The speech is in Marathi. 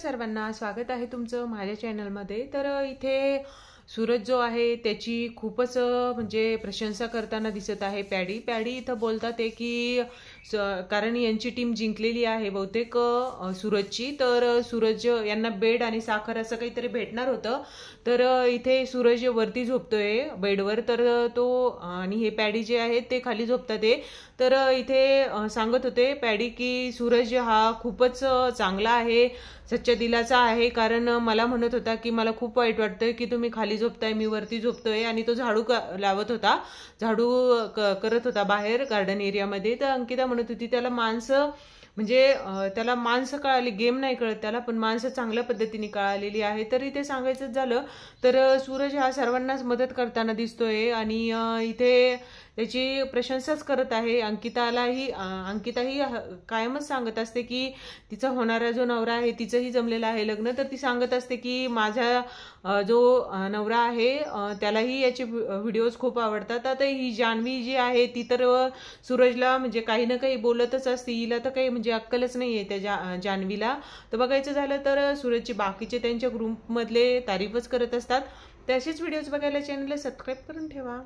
सर्वांना स्वागत आहे तुमचं माझ्या चॅनलमध्ये। तर इथे सूरज जो आहे त्याची खूपच म्हणजे प्रशंसा करताना दिसत आहे। पॅडी इथं बोलतात आहे की कारण यांची टीम जिंकलेली आहे बहुतेक सूरजची। तर सूरज यांना बेड आणि साखर असं काहीतरी भेटणार होतं। तर इथे सूरज वरती झोपतोय बेडवर, तर तो आणि हे पॅडी जे आहेत ते खाली झोपतात आहे। तर इथे सांगत होते पॅडी की सूरज हा खूपच चांगला आहे, सच्च्या दिलाचा आहे। कारण मला म्हणत होता की मला खूप वाईट वाटतंय की तुम्ही खाली झोपताय, मी वरती झोपतोय। आणि तो झाडू लावत होता, झाडू करत होता बाहेर गार्डन एरियामध्ये। तर अंकिता म्हणत होती त्याला माणसं म्हणजे त्याला माणसं कळाली, गेम नाही कळत त्याला, पण माणसं चांगल्या पद्धतीने कळालेली आहे। तरी ते सांगायचं झालं तर सूरज हा सर्वांनाच मदत करताना दिसतोय आणि इथे त्याची प्रशंसाच करत आहे। अंकिताही कायमच सांगत असते की तिचा होणारा जो नवरा आहे तिचंही जमलेलं आहे लग्न। तर ती सांगत असते की माझा जो नवरा आहे त्यालाही याचे व्हिडिओज खूप आवडतात। आता ही जान्हवी जी आहे ती तर सूरजला म्हणजे काही ना काही बोलतच असते, हिला तर काही म्हणजे अक्कलच नाही आहे त्या जान्हवीला। तर बघायचं झालं तर सूरजचे बाकीचे त्यांच्या ग्रुपमधले तारीफच करत असतात। तर असेच व्हिडिओज बघायला चॅनलला सबस्क्राईब करून ठेवा।